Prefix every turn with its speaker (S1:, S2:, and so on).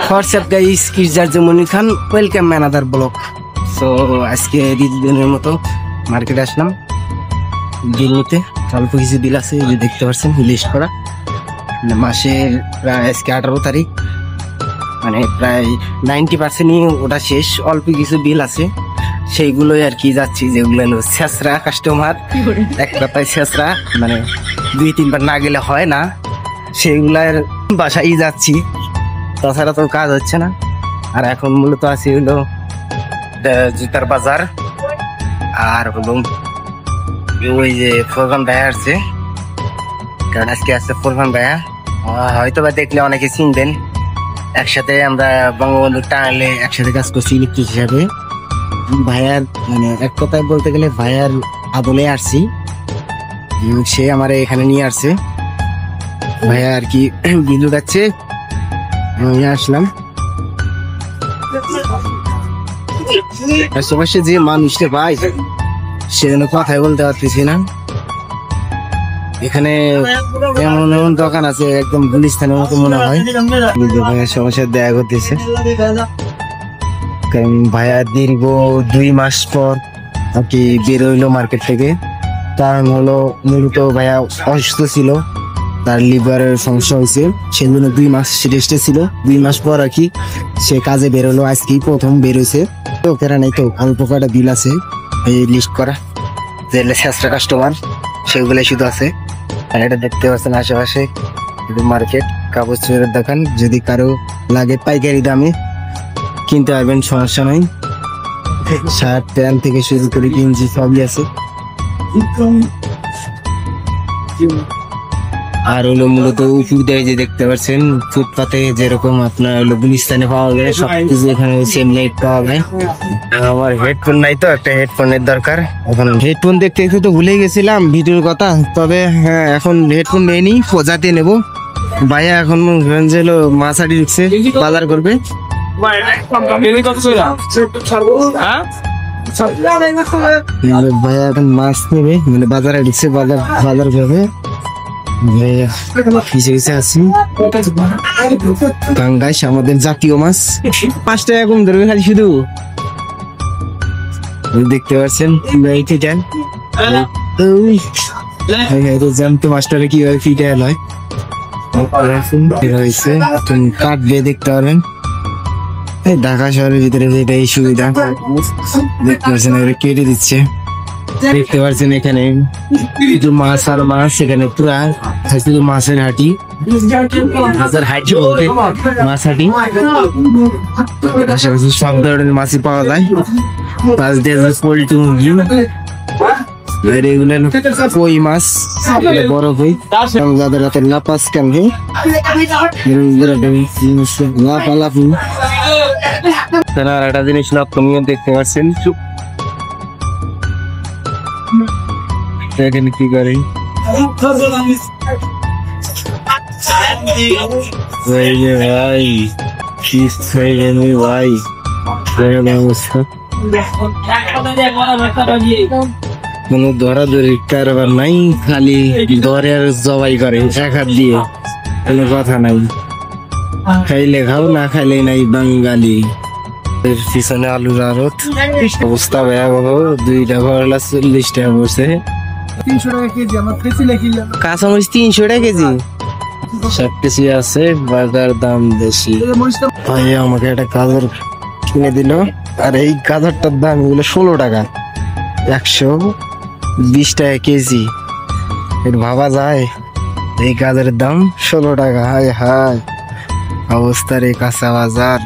S1: WhatsApp guys, কিরজার্জ Monir Khan, welcome another blog. So আজকে দ্বিতীয় মতো মার্কেটে আসলাম বিল নিতে। অল্প কিছু বিল আছে, যে দেখতে পাচ্ছেন লিস্ট করা। মাসের প্রায় আজকে 18 তারিখ, মানে প্রায় 90%ই ওটা শেষ। অল্প কিছু বিল আছে, সেইগুলোই আর কি যাচ্ছি, যেগুলো হলো ছেঁচড়া কাস্টমার, এক কথায় ছেঁচড়া, মানে 2-3 বার না গেলে হয় না, সেইগুলার বাসায় যাচ্ছি। তাছাড়া তো কাজ হচ্ছে না। আর এখন মূলত আছে হলো জুতার বাজার, আর হলো ওই যে ফোরগান ভাইয়া আসছে, কারণ আজকে আসছে ফোরগান ভাইয়া, হয়তো বা দেখলে অনেকে চিনবেন। একসাথে আমরা বঙ্গবন্ধু টানেলে একসাথে কাজ করছি ইলেকট্রিক হিসাবে। ভাইয়ার মানে এক কথায় বলতে গেলে ভাইয়ার আদলে আসছি, সে আমার এখানে নিয়ে আসছে। ভাইয়া আর কি বিল উঠাচ্ছে, আমি আসলাম। আশেপাশে যে মানুষটা ভাই, সেজন্য কথাই বলতে পারতেছি না। এখানে এমন এমন দোকান আছে একদম গুলিস্তানের মতো মনে হয়। ভাইয়ার সবার সাথে দেখা করতেছে, কারণ ভাইয়া দীর্ঘ 2 মাস পর আর কি বের হইলো মার্কেট থেকে। কারণ হলো মূলত ভাইয়া অসুস্থ ছিল, তার লিভারের সমস্যা হয়েছে, সেজন্য 2 মাস রেস্টে ছিল। 2 মাস পর আর কি সে কাজে বেরোলো, আজকেই প্রথম বেরোইছে। তো ফেরা নেই, তো অল্প কটা বিল আছে এই লিস্ট করা, যে শেষটা কাস্টমার সেগুলাই শুধু আছে। আর এটা দেখতে পাচ্ছেন আশেপাশে মার্কেট, কাপড় চোপড়ের দোকান। যদি কারো লাগে পাইকারি দামে কিনতে পারবেন, সমস্যা নাই। শার্ট প্যান্ট থেকে শুরু করে গেঞ্জি সবই আছে। আর হলো মূলত উপর দিয়ে যে দেখতে পাচ্ছেন ফুটপাতে যেরকম আপনার হলো গুলিস্তানে পাওয়া যায়, সবকিছু এখানে সেম লাইট পাওয়া যায়। আমার হেডফোন নাই, তো একটা হেডফোনের দরকার। এখন হেডফোন দেখতে দেখতে তো ভুলে গেছিলাম ভিডিওর কথা, তবে হ্যাঁ এখন হেডফোন নেই, প্রজাতে নেব। ভাইয়া এখন হলো মাছাড়ি ঢুকছে, বাজার করবে। ভাইয়া এখন মাছ নেবে, মানে বাজারে ঢুকছে, বাজার করবে। গাঙ্গাইশ আমাদের জাতীয় মাছ, 5 টাকা কম ধরবে খালি। শুধু দেখতে পাচ্ছেন জ্যান্ত মাছটারে কিভাবে ফিটে হয়, কাটবে দেখতে পারেন। ঢাকা শহরের ভিতরে এটাই সুবিধা, দেখতে পাচ্ছেন কেটে দিচ্ছে। দেখতে পাচ্ছেন এখানে শুধু মাছ আর মাছ, এখানে পুরা শুধু মাছের হাঁটি, মাছের হাঁটি বলতে মাছ হাঁটি। আশেপাশে সব ধরনের মাছই পাওয়া যায়। পাঁচ দিয়ে পোল্ট্রি মুরগি, কই মাছ, বড় কই, যাদের হাতে লাপাস কামে লাফালাফি। আর একটা জিনিস আপনিও দেখতে পাচ্ছেন, এখানে কি করে ভাই, ভাই কোনো ধরাধরি কারবার নাই, খালি ধরে আর জবাই করে এক হাত দিয়ে, কোনো কথা নাই। খাইলে খাও, না খাইলে নাই বাঙালি। পিছনে আলুর আড়ত, অবস্থা ভয়াবহ। 2টা করলা 40 টাকা পড়ছে, 300 টাকা কেজি। আমার কাঁচামরিচ 300 টাকা কেজি, সব কিছু আছে, বাজার দাম বেশি। ভাই আমাকে একটা গাজর কিনে দিল, আর এই গাজরটার দাম হলো 16 টাকা, 120 টাকা কেজি। এর ভাবা যায়, এই গাজরের দাম 16 টাকা। হায় হায় অবস্থা রে কাঁচা বাজার।